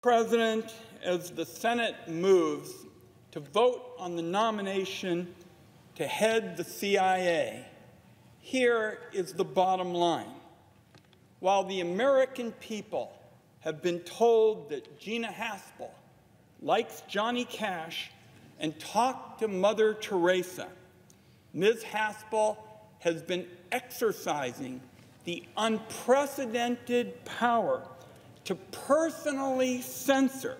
President, as the Senate moves to vote on the nomination to head the CIA, here is the bottom line. While the American people have been told that Gina Haspel likes Johnny Cash and talked to Mother Teresa, Ms. Haspel has been exercising the unprecedented power to personally censor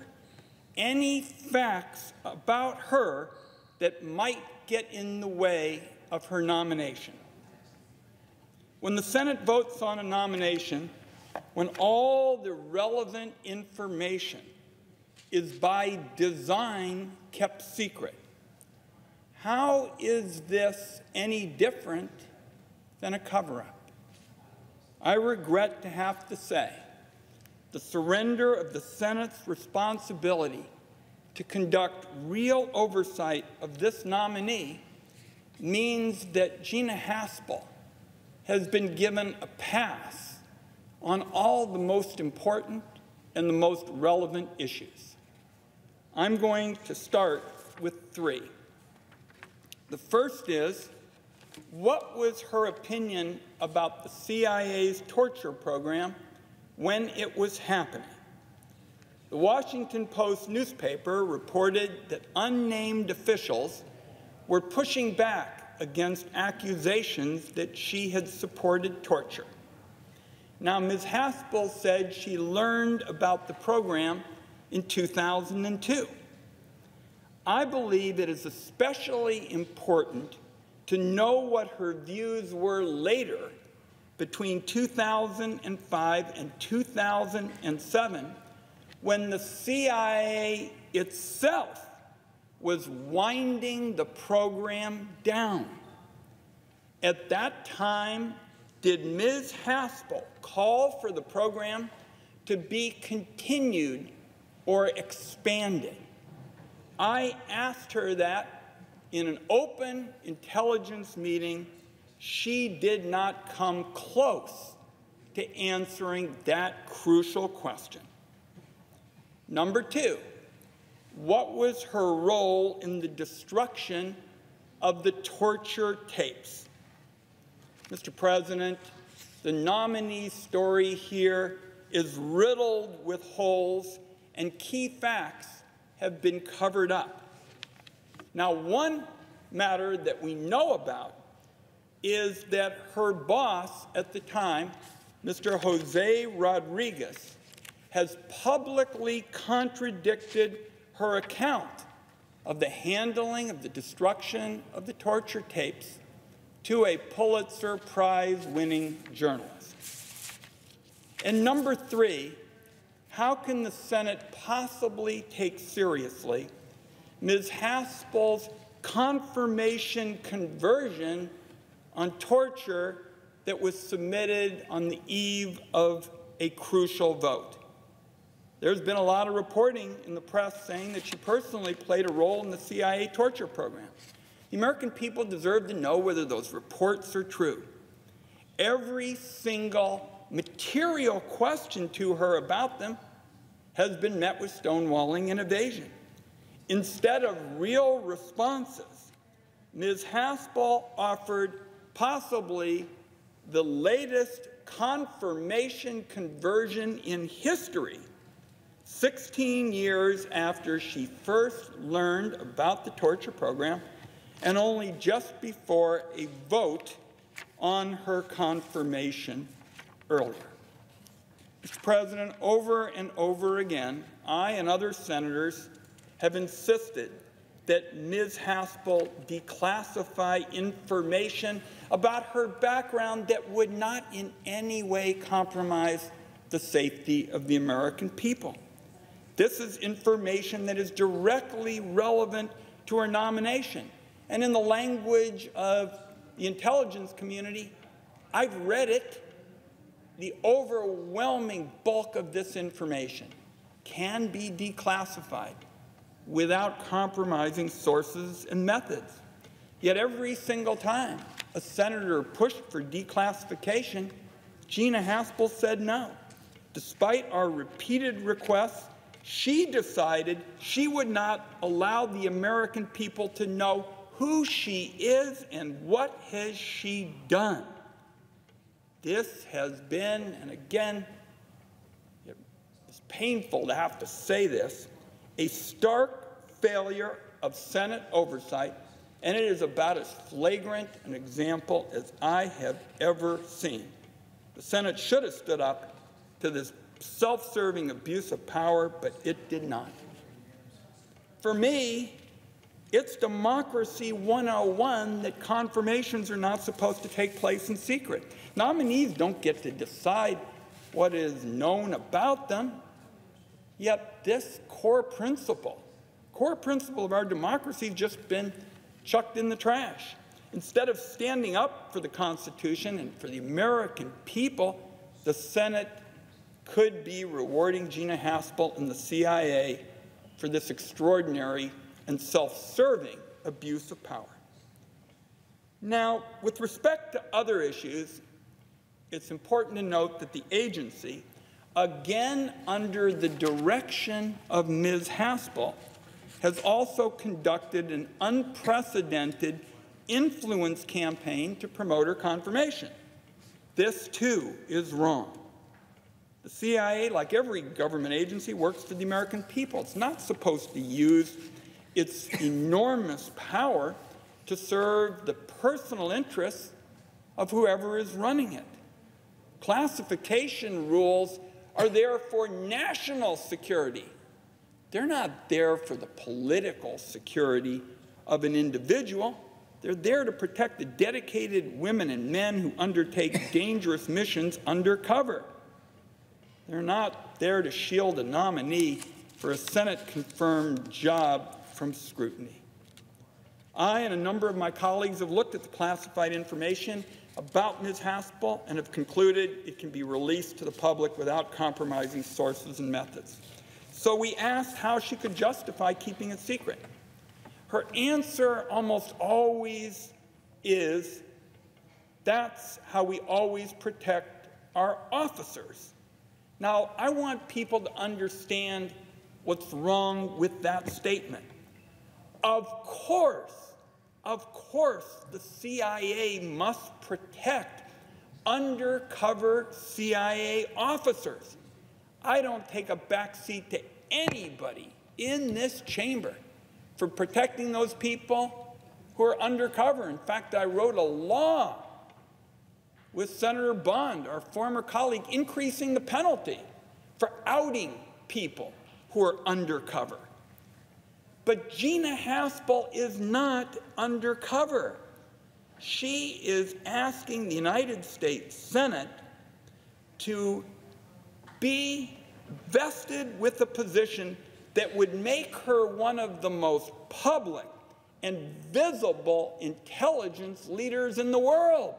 any facts about her that might get in the way of her nomination. When the Senate votes on a nomination, when all the relevant information is by design kept secret, how is this any different than a cover-up? I regret to have to say the surrender of the Senate's responsibility to conduct real oversight of this nominee means that Gina Haspel has been given a pass on all the most important and the most relevant issues. I'm going to start with three. The first is, what was her opinion about the CIA's torture program when it was happening? The Washington Post newspaper reported that unnamed officials were pushing back against accusations that she had supported torture. Now, Ms. Haspel said she learned about the program in 2002. I believe it is especially important to know what her views were later, between 2005 and 2007, when the CIA itself was winding the program down. At that time, did Ms. Haspel call for the program to be continued or expanded? I asked her that in an open intelligence meeting. She did not come close to answering that crucial question. Number two, what was her role in the destruction of the torture tapes? Mr. President, the nominee's story here is riddled with holes, and key facts have been covered up. Now, one matter that we know about is that her boss at the time, Mr. Jose Rodriguez, has publicly contradicted her account of the handling of the destruction of the torture tapes to a Pulitzer Prize-winning journalist. And number three, how can the Senate possibly take seriously Ms. Haspel's confirmation conversion on torture that was submitted on the eve of a crucial vote? There's been a lot of reporting in the press saying that she personally played a role in the CIA torture program. The American people deserve to know whether those reports are true. Every single material question to her about them has been met with stonewalling and evasion. Instead of real responses, Ms. Haspel offered possibly the latest confirmation conversion in history, 16 years after she first learned about the torture program and only just before a vote on her confirmation earlier. Mr. President, over and over again, I and other senators have insisted that Ms. Haspel declassify information about her background that would not in any way compromise the safety of the American people. This is information that is directly relevant to her nomination. And in the language of the intelligence community, I've read it. The overwhelming bulk of this information can be declassified without compromising sources and methods. Yet every single time a senator pushed for declassification, Gina Haspel said no, despite our repeated requests She decided she would not allow the American people to know who she is and what has she done. This has been, and again, it's painful to have to say this, a stark failure of Senate oversight, and it is about as flagrant an example as I have ever seen. The Senate should have stood up to this self-serving abuse of power, but it did not. For me, it's Democracy 101 that confirmations are not supposed to take place in secret. Nominees don't get to decide what is known about them, yet this core principle of our democracy has just been chucked in the trash. Instead of standing up for the Constitution and for the American people, the Senate could be rewarding Gina Haspel and the CIA for this extraordinary and self-serving abuse of power. Now, with respect to other issues, it's important to note that the agency, again under the direction of Ms. Haspel, has also conducted an unprecedented influence campaign to promote her confirmation. This, too, is wrong. The CIA, like every government agency, works for the American people. It's not supposed to use its enormous power to serve the personal interests of whoever is running it. Classification rules are there for national security. They're not there for the political security of an individual. They're there to protect the dedicated women and men who undertake dangerous missions undercover. They're not there to shield a nominee for a Senate-confirmed job from scrutiny. I and a number of my colleagues have looked at the classified information about Ms. Haspel and have concluded it can be released to the public without compromising sources and methods. So we asked how she could justify keeping it secret. Her answer almost always is, that's how we always protect our officers. Now, I want people to understand what's wrong with that statement. Of course, the CIA must protect undercover CIA officers. I don't take a backseat to anybody in this chamber for protecting those people who are undercover. In fact, I wrote a law with Senator Bond, our former colleague, increasing the penalty for outing people who are undercover. But Gina Haspel is not undercover. She is asking the United States Senate to be vested with a position that would make her one of the most public and visible intelligence leaders in the world.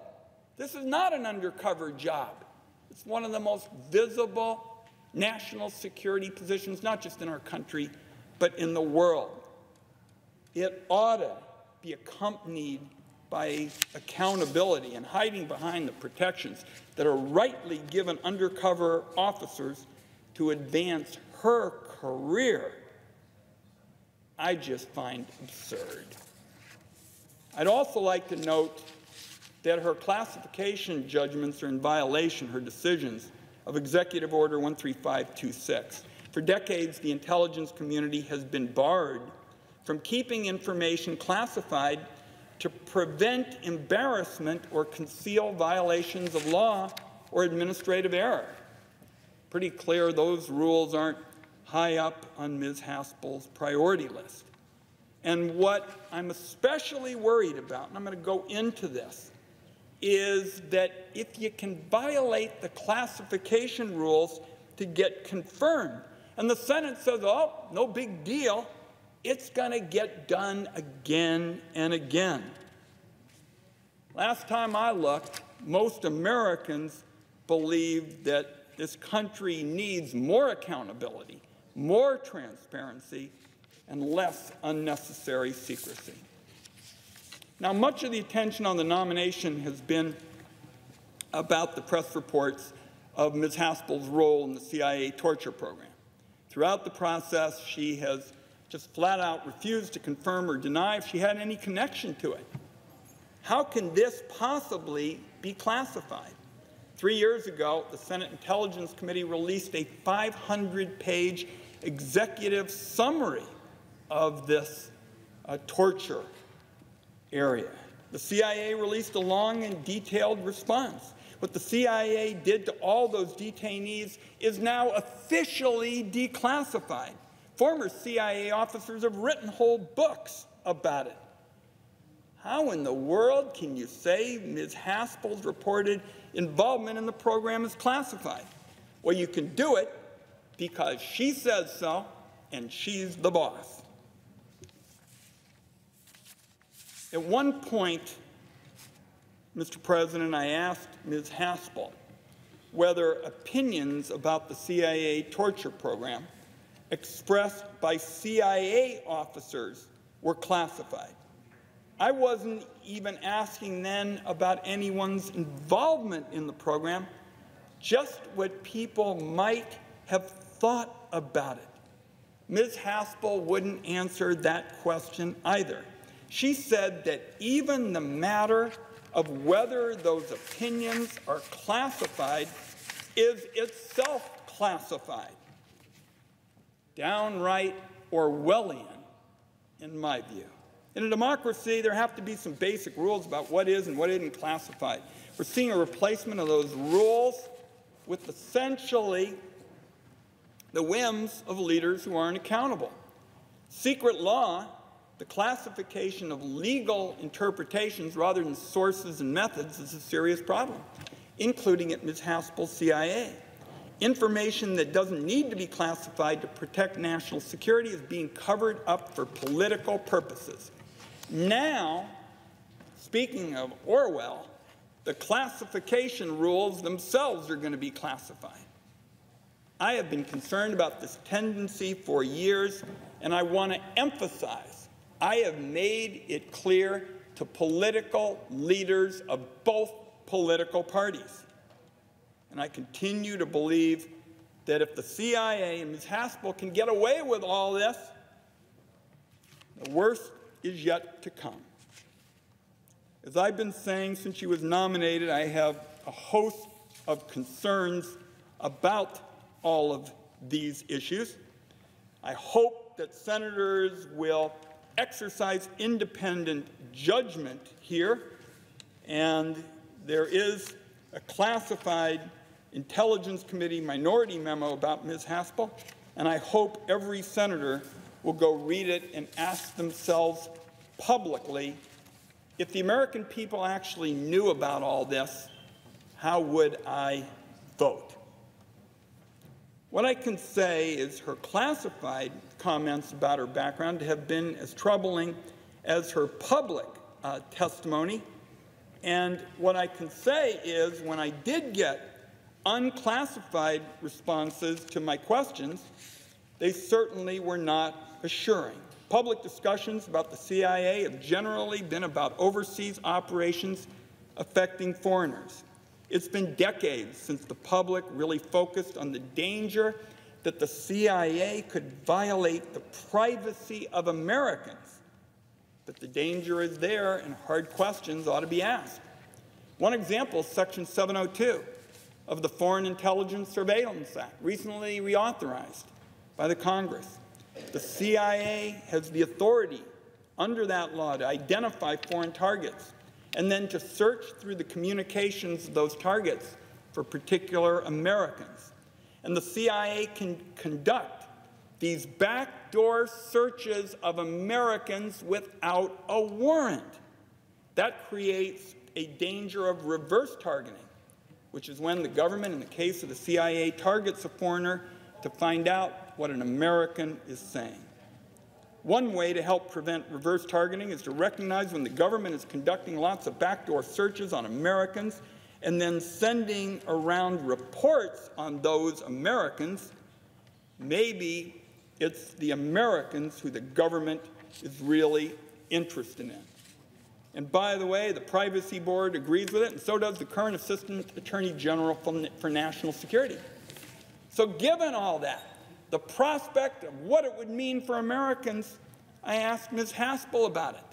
This is not an undercover job. It's one of the most visible national security positions, not just in our country, but in the world. It ought to be accompanied by accountability and hiding behind the protections that are rightly given undercover officers to advance her career. I just find absurd. I'd also like to note that her classification judgments are in violation, her decisions, of Executive Order 13526. For decades, the intelligence community has been barred from keeping information classified to prevent embarrassment or conceal violations of law or administrative error. Pretty clear those rules aren't high up on Ms. Haspel's priority list. And what I'm especially worried about, and I'm going to go into this, is that if you can violate the classification rules to get confirmed, and the Senate says, oh, no big deal, it's going to get done again and again. Last time I looked, most Americans believe that this country needs more accountability, more transparency, and less unnecessary secrecy. Now, much of the attention on the nomination has been about the press reports of Ms. Haspel's role in the CIA torture program. throughout the process, she has just flat out refused to confirm or deny if she had any connection to it. How can this possibly be classified? 3 years ago, the Senate Intelligence Committee released a 500-page executive summary of this torture area. The CIA released a long and detailed response. What the CIA did to all those detainees is now officially declassified. Former CIA officers have written whole books about it. How in the world can you say Ms. Haspel's reported involvement in the program is classified? Well, you can do it because she says so, and she's the boss. At one point, Mr. President, I asked Ms. Haspel whether opinions about the CIA torture program expressed by CIA officers were classified. I wasn't even asking then about anyone's involvement in the program, just what people might have thought about it. Ms. Haspel wouldn't answer that question either. She said that even the matter of whether those opinions are classified is itself classified. Downright Orwellian, in my view. In a democracy, there have to be some basic rules about what is and what isn't classified. We're seeing a replacement of those rules with essentially the whims of leaders who aren't accountable. Secret law, the classification of legal interpretations rather than sources and methods, is a serious problem, including at Ms. Haspel's CIA. Information that doesn't need to be classified to protect national security is being covered up for political purposes. Now, speaking of Orwell, the classification rules themselves are going to be classified. I have been concerned about this tendency for years, and I want to emphasize, I have made it clear to political leaders of both political parties. And I continue to believe that if the CIA and Ms. Haspel can get away with all this, the worst is yet to come. As I've been saying since she was nominated, I have a host of concerns about all of these issues. I hope that senators will exercise independent judgment here, and there is a classified Intelligence Committee minority memo about Ms. Haspel, and I hope every senator will go read it and ask themselves publicly, if the American people actually knew about all this, how would I vote? What I can say is her classified comments about her background have been as troubling as her public testimony. And what I can say is when I did get unclassified responses to my questions, they certainly were not assuring. Public discussions about the CIA have generally been about overseas operations affecting foreigners. It's been decades since the public really focused on the danger that the CIA could violate the privacy of Americans. But the danger is there, and hard questions ought to be asked. One example is Section 702 of the Foreign Intelligence Surveillance Act, recently reauthorized by the Congress. The CIA has the authority under that law to identify foreign targets and then to search through the communications of those targets for particular Americans. And the CIA can conduct these backdoor searches of Americans without a warrant. That creates a danger of reverse targeting, which is when the government, in the case of the CIA, targets a foreigner to find out what an American is saying. One way to help prevent reverse targeting is to recognize when the government is conducting lots of backdoor searches on Americans and then sending around reports on those Americans. Maybe it's the Americans who the government is really interested in. And by the way, the Privacy Board agrees with it, and so does the current Assistant Attorney General for National Security. So given all that, the prospect of what it would mean for Americans, I asked Ms. Haspel about it.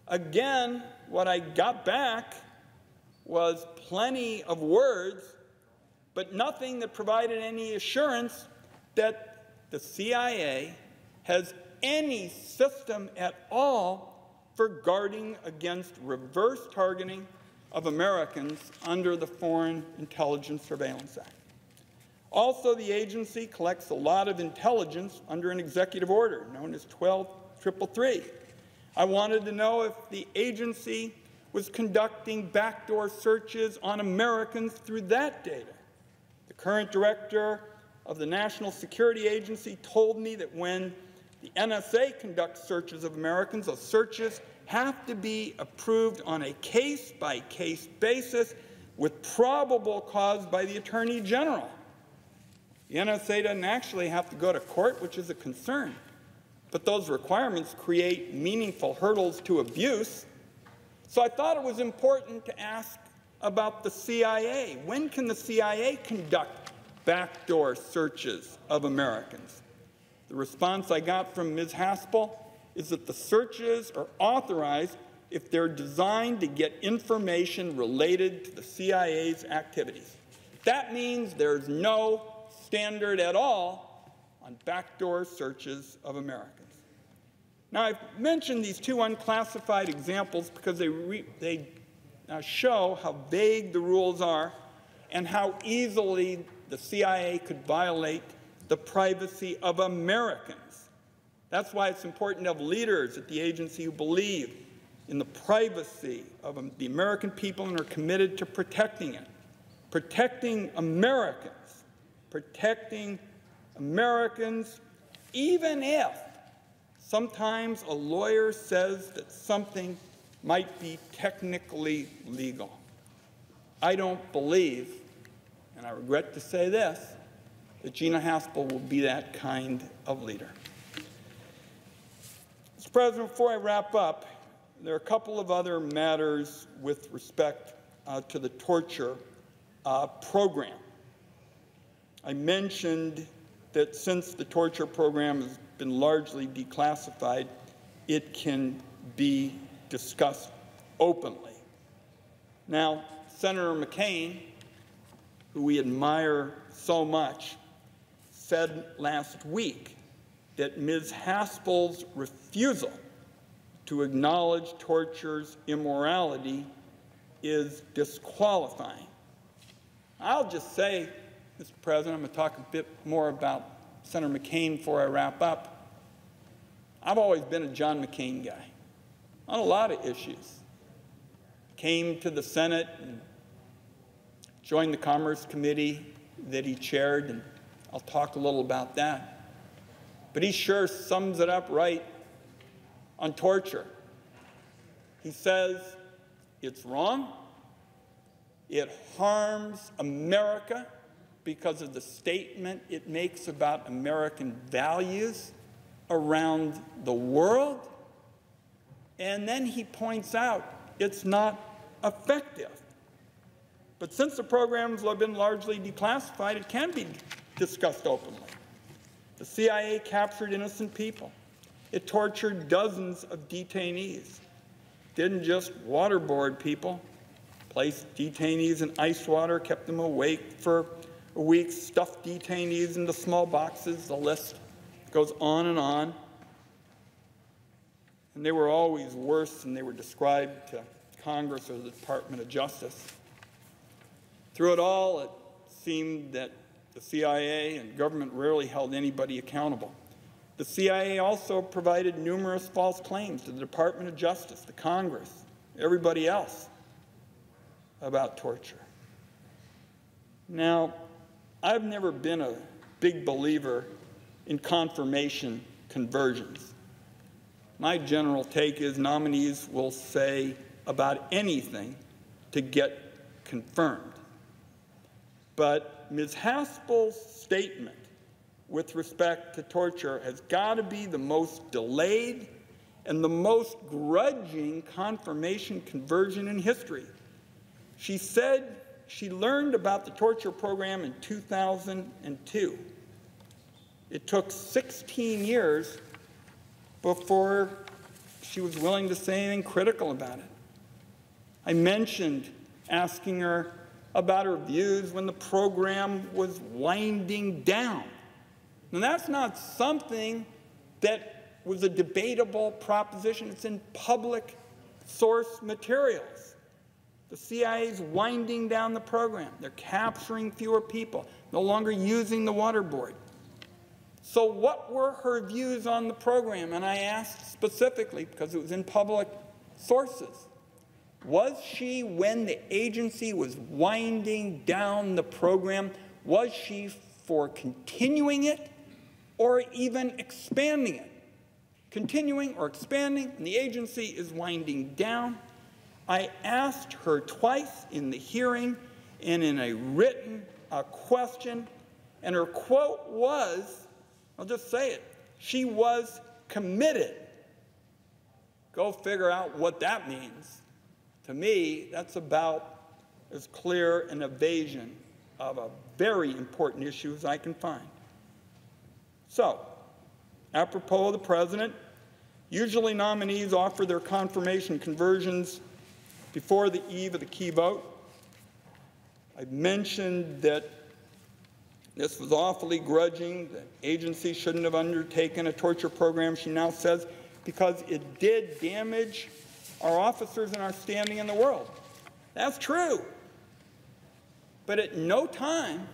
Again, what I got back was plenty of words, but nothing that provided any assurance that the CIA has any system at all for guarding against reverse targeting of Americans under the Foreign Intelligence Surveillance Act. Also, the agency collects a lot of intelligence under an executive order known as 12333. I wanted to know if the agency was conducting backdoor searches on Americans through that data. The current director of the National Security Agency told me that when the NSA conducts searches of Americans, those searches have to be approved on a case-by-case basis with probable cause by the Attorney General. The NSA doesn't actually have to go to court, which is a concern, but those requirements create meaningful hurdles to abuse. So I thought it was important to ask about the CIA. When can the CIA conduct backdoor searches of Americans? The response I got from Ms. Haspel is that the searches are authorized if they're designed to get information related to the CIA's activities. That means there's no standard at all on backdoor searches of Americans. Now, I've mentioned these two unclassified examples because they show how vague the rules are and how easily the CIA could violate the privacy of Americans. That's why it's important to have leaders at the agency who believe in the privacy of the American people and are committed to protecting it. Protecting Americans, even if sometimes a lawyer says that something might be technically legal. I don't believe, and I regret to say this, that Gina Haspel will be that kind of leader. Mr. President, before I wrap up, there are a couple of other matters with respect to the torture program. I mentioned that since the torture program has been largely declassified, it can be discussed openly. Now, Senator McCain, who we admire so much, said last week that Ms. Haspel's refusal to acknowledge torture's immorality is disqualifying. I'll just say, Mr. President, I'm going to talk a bit more about Senator McCain before I wrap up. I've always been a John McCain guy on a lot of issues. Came to the Senate and joined the Commerce Committee that he chaired, and I'll talk a little about that. But he sure sums it up right on torture. He says it's wrong, it harms America because of the statement it makes about American values around the world, and then he points out it's not effective. But since the programs have been largely declassified, it can be discussed openly. The CIA captured innocent people. It tortured dozens of detainees. Didn't just waterboard people, placed detainees in ice water, kept them awake for a week, stuffed detainees into small boxes. The list goes on. And they were always worse than they were described to Congress or the Department of Justice. Through it all, it seemed that the CIA and government rarely held anybody accountable. The CIA also provided numerous false claims to the Department of Justice, to Congress, everybody else about torture. Now, I've never been a big believer in confirmation conversions. My general take is nominees will say about anything to get confirmed. But Ms. Haspel's statement with respect to torture has got to be the most delayed and the most grudging confirmation conversion in history. She said she learned about the torture program in 2002. It took 16 years before she was willing to say anything critical about it. I mentioned asking her about her views when the program was winding down. And that's not something that was a debatable proposition. It's in public source materials. The CIA is winding down the program. They're capturing fewer people, no longer using the water board. So what were her views on the program? And I asked specifically, because it was in public sources, was she, when the agency was winding down the program, was she for continuing it or even expanding it? Continuing or expanding, and the agency is winding down. I asked her twice in the hearing and in a written question, and her quote was, I'll just say it, she was committed. Go figure out what that means. To me, that's about as clear an evasion of a very important issue as I can find. So, apropos of the president, usually nominees offer their confirmation conversions before the eve of the key vote. I've mentioned that this was awfully grudging. The agency shouldn't have undertaken a torture program, she now says, because it did damage our officers and our standing in the world. That's true. But at no time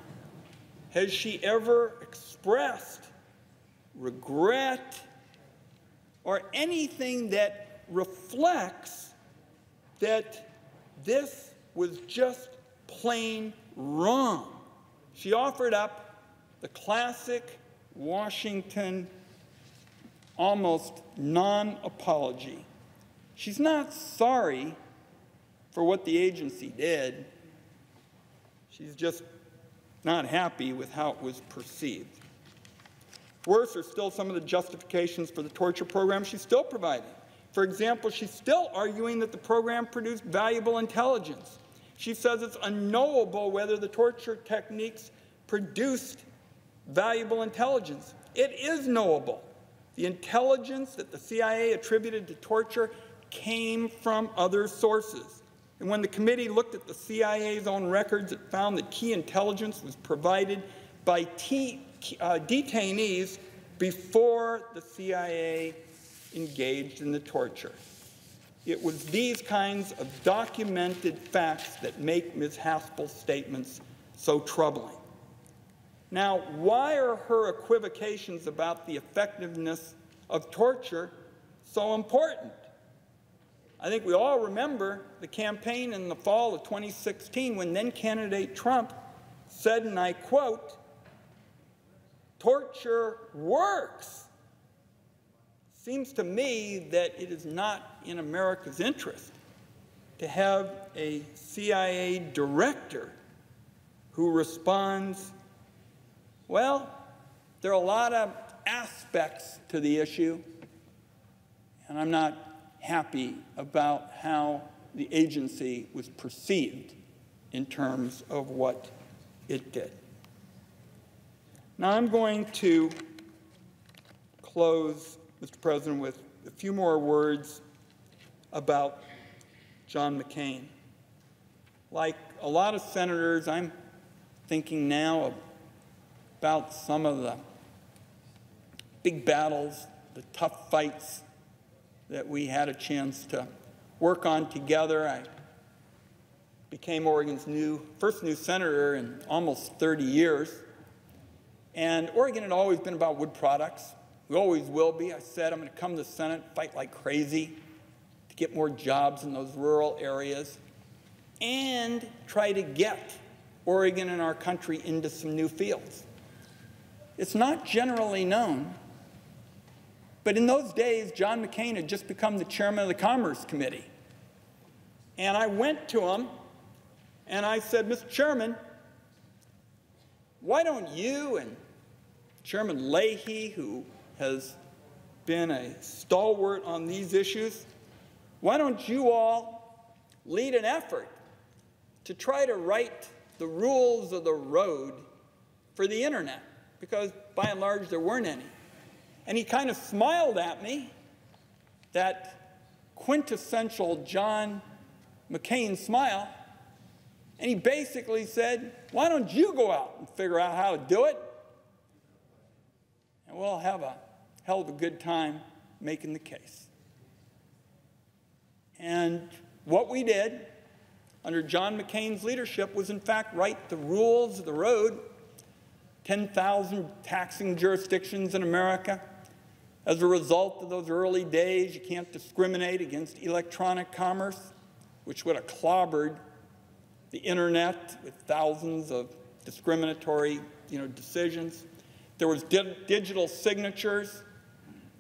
has she ever expressed regret or anything that reflects that this was just plain wrong. She offered up the classic Washington almost non-apology. She's not sorry for what the agency did. She's just not happy with how it was perceived. Worse are still some of the justifications for the torture program she's still providing. For example, she's still arguing that the program produced valuable intelligence. She says it's unknowable whether the torture techniques produced valuable intelligence. It is knowable. The intelligence that the CIA attributed to torture came from other sources. And when the committee looked at the CIA's own records, it found that key intelligence was provided by detainees before the CIA engaged in the torture. It was these kinds of documented facts that make Ms. Haspel's statements so troubling. Now, why are her equivocations about the effectiveness of torture so important? I think we all remember the campaign in the fall of 2016 when then-candidate Trump said, and I quote, "Torture works." Seems to me that it is not in America's interest to have a CIA director who responds, well, there are a lot of aspects to the issue, and I'm not happy about how the agency was perceived in terms of what it did. Now I'm going to close, Mr. President, with a few more words about John McCain. Like a lot of senators, I'm thinking now about some of the big battles, the tough fights that we had a chance to work on together. I became Oregon's first new senator in almost 30 years. And Oregon had always been about wood products. We always will be. I said I'm going to come to the Senate, fight like crazy to get more jobs in those rural areas and try to get Oregon and our country into some new fields. It's not generally known, but in those days, John McCain had just become the chairman of the Commerce Committee. And I went to him and I said, Mr. Chairman, why don't you and Chairman Leahy, who has been a stalwart on these issues, why don't you all lead an effort to try to write the rules of the road for the internet? Because by and large there weren't any. And he kind of smiled at me, that quintessential John McCain smile, and he basically said, why don't you go out and figure out how to do it? And we'll have a hell of a good time making the case. And what we did under John McCain's leadership was, in fact, write the rules of the road. 10,000 taxing jurisdictions in America. As a result of those early days, you can't discriminate against electronic commerce, which would have clobbered the internet with thousands of discriminatory, decisions. There was digital signatures.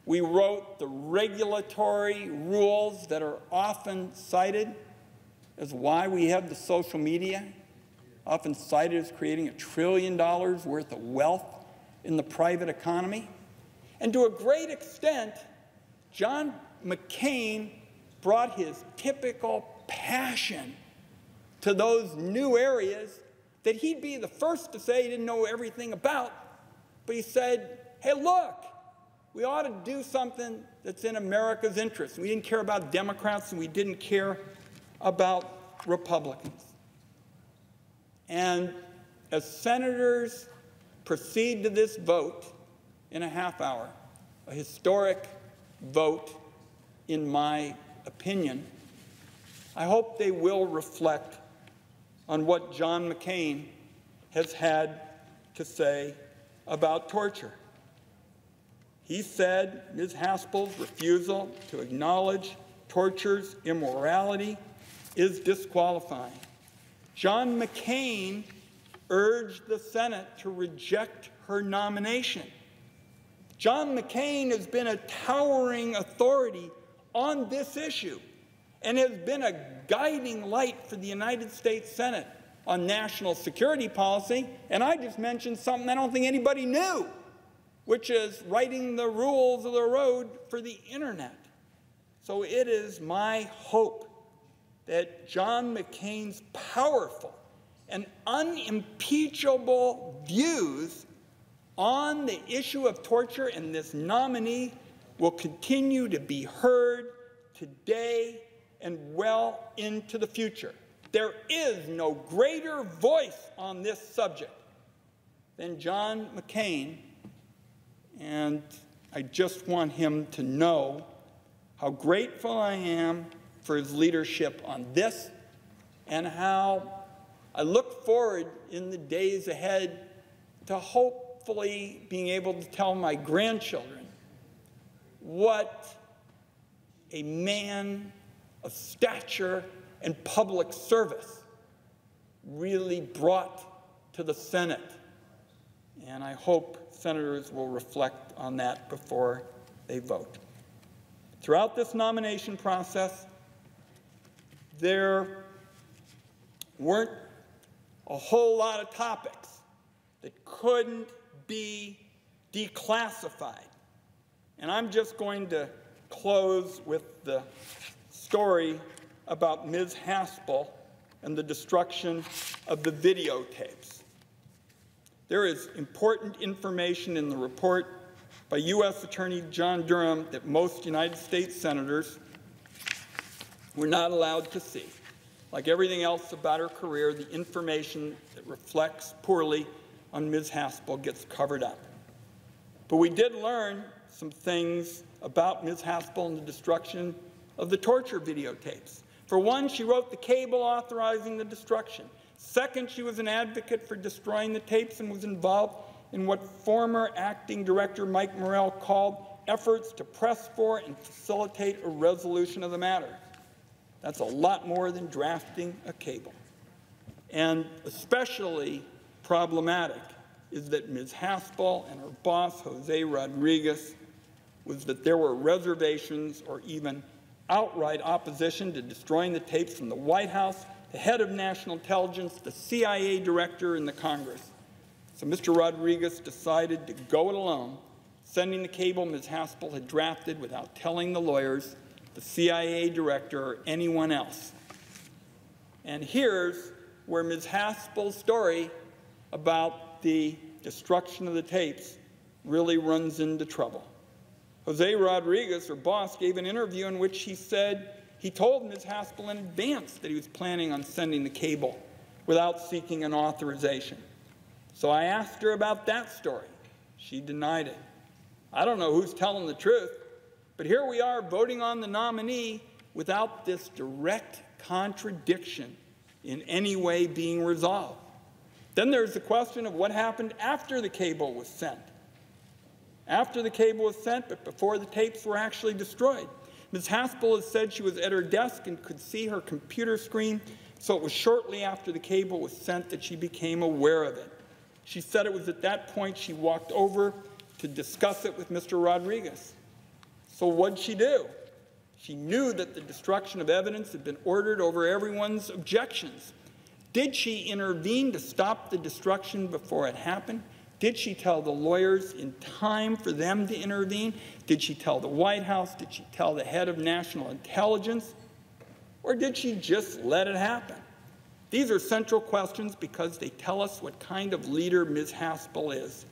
We wrote the regulatory rules that are often cited as why we have the social media, often cited as creating $1 trillion worth of wealth in the private economy. And to a great extent, John McCain brought his typical passion to those new areas that he'd be the first to say he didn't know everything about, but he said, hey, look, we ought to do something that's in America's interest. We didn't care about Democrats and we didn't care about Republicans. And as senators proceed to this vote in a half hour, a historic vote in my opinion, I hope they will reflect on what John McCain has had to say about torture. He said Ms. Haspel's refusal to acknowledge torture's immorality is disqualifying. John McCain urged the Senate to reject her nomination. John McCain has been a towering authority on this issue and has been a guiding light for the United States Senate on national security policy. And I just mentioned something I don't think anybody knew, which is writing the rules of the road for the internet. So it is my hope that John McCain's powerful and unimpeachable views on the issue of torture and this nominee will continue to be heard today and well into the future. There is no greater voice on this subject than John McCain, and I just want him to know how grateful I am for his leadership on this and how I look forward in the days ahead to hopefully being able to tell my grandchildren what a man of stature and public service really brought to the Senate. And I hope senators will reflect on that before they vote. Throughout this nomination process, there weren't a whole lot of topics that couldn't be declassified. And I'm just going to close with the story about Ms. Haspel and the destruction of the videotapes. There is important information in the report by U.S. Attorney John Durham that most United States senators were not allowed to see. Like everything else about her career, the information that reflects poorly on Ms. Haspel gets covered up. But we did learn some things about Ms. Haspel and the destruction of the torture videotapes. For one, she wrote the cable authorizing the destruction. Second, she was an advocate for destroying the tapes and was involved in what former acting director Mike Morrell called efforts to press for and facilitate a resolution of the matter. That's a lot more than drafting a cable. And especially problematic is that Ms. Haspel and her boss, Jose Rodriguez, was that there were reservations or even outright opposition to destroying the tapes from the White House, the head of national intelligence, the CIA director, and the Congress. So Mr. Rodriguez decided to go it alone, sending the cable Ms. Haspel had drafted without telling the lawyers, the CIA director, or anyone else. And here's where Ms. Haspel's story about the destruction of the tapes really runs into trouble. Jose Rodriguez, her boss, gave an interview in which he said he told Ms. Haspel in advance that he was planning on sending the cable without seeking an authorization. So I asked her about that story. She denied it. I don't know who's telling the truth, but here we are voting on the nominee without this direct contradiction in any way being resolved. Then there's the question of what happened after the cable was sent. After the cable was sent, but before the tapes were actually destroyed. Ms. Haspel has said she was at her desk and could see her computer screen, so it was shortly after the cable was sent that she became aware of it. She said it was at that point she walked over to discuss it with Mr. Rodriguez. So what'd she do? She knew that the destruction of evidence had been ordered over everyone's objections. Did she intervene to stop the destruction before it happened? Did she tell the lawyers in time for them to intervene? Did she tell the White House? Did she tell the head of national intelligence? Or did she just let it happen? These are central questions because they tell us what kind of leader Ms. Haspel is.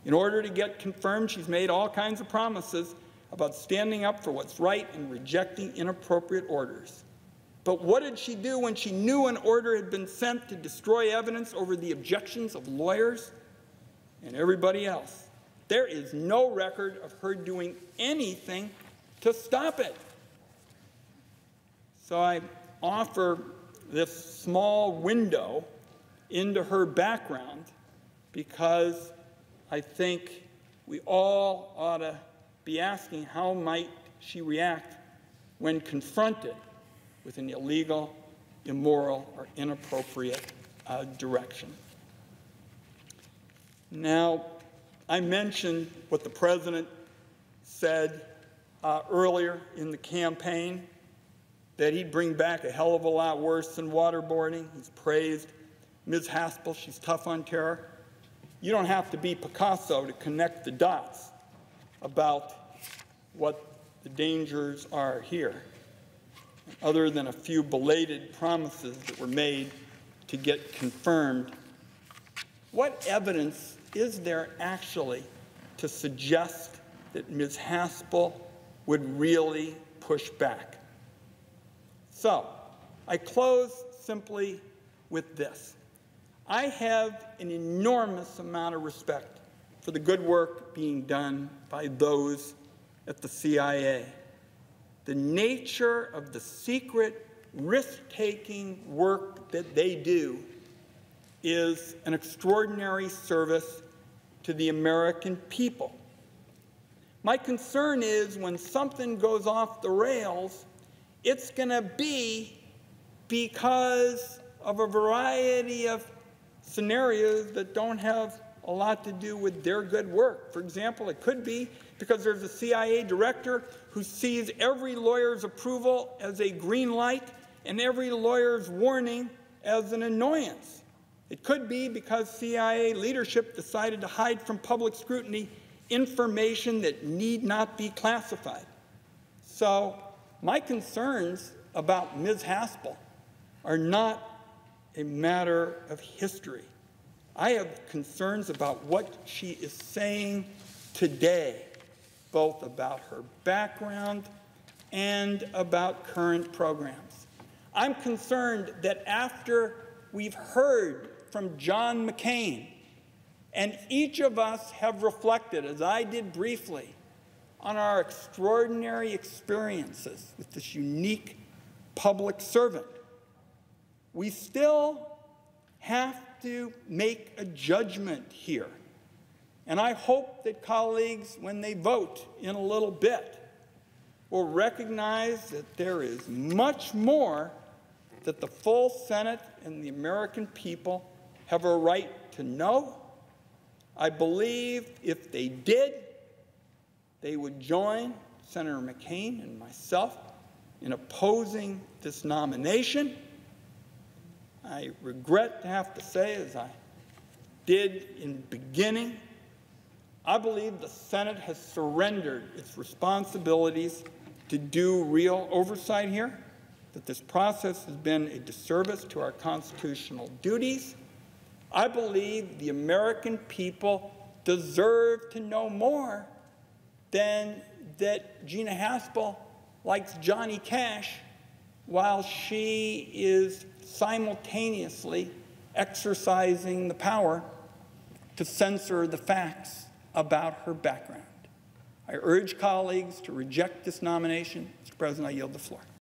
In order to get confirmed, she's made all kinds of promises about standing up for what's right and rejecting inappropriate orders. But what did she do when she knew an order had been sent to destroy evidence over the objections of lawyers and everybody else? There is no record of her doing anything to stop it. So I offer this small window into her background because I think we all ought to be asking how might she react when confronted with an illegal, immoral, or inappropriate direction. Now, I mentioned what the president said earlier in the campaign, that he'd bring back a hell of a lot worse than waterboarding. He's praised Ms. Haspel. She's tough on terror. You don't have to be Picasso to connect the dots about what the dangers are here, other than a few belated promises that were made to get confirmed. What evidence is there actually to suggest that Ms. Haspel would really push back? So, I close simply with this. I have an enormous amount of respect for the good work being done by those at the CIA. The nature of the secret, risk-taking work that they do is an extraordinary service to the American people. My concern is when something goes off the rails, it's going to be because of a variety of scenarios that don't have a lot to do with their good work. For example, it could be because there's a CIA director who sees every lawyer's approval as a green light and every lawyer's warning as an annoyance. It could be because CIA leadership decided to hide from public scrutiny information that need not be classified. So my concerns about Ms. Haspel are not a matter of history. I have concerns about what she is saying today, both about her background and about current programs. I'm concerned that after we've heard from John McCain, and each of us have reflected, as I did briefly, on our extraordinary experiences with this unique public servant, we still have to make a judgment here. And I hope that colleagues, when they vote in a little bit, will recognize that there is much more that the full Senate and the American people have a right to know. I believe if they did, they would join Senator McCain and myself in opposing this nomination. I regret to have to say, as I did in the beginning, I believe the Senate has surrendered its responsibilities to do real oversight here, that this process has been a disservice to our constitutional duties. I believe the American people deserve to know more than that Gina Haspel likes Johnny Cash while she is simultaneously exercising the power to censor the facts about her background. I urge colleagues to reject this nomination. Mr. President, I yield the floor.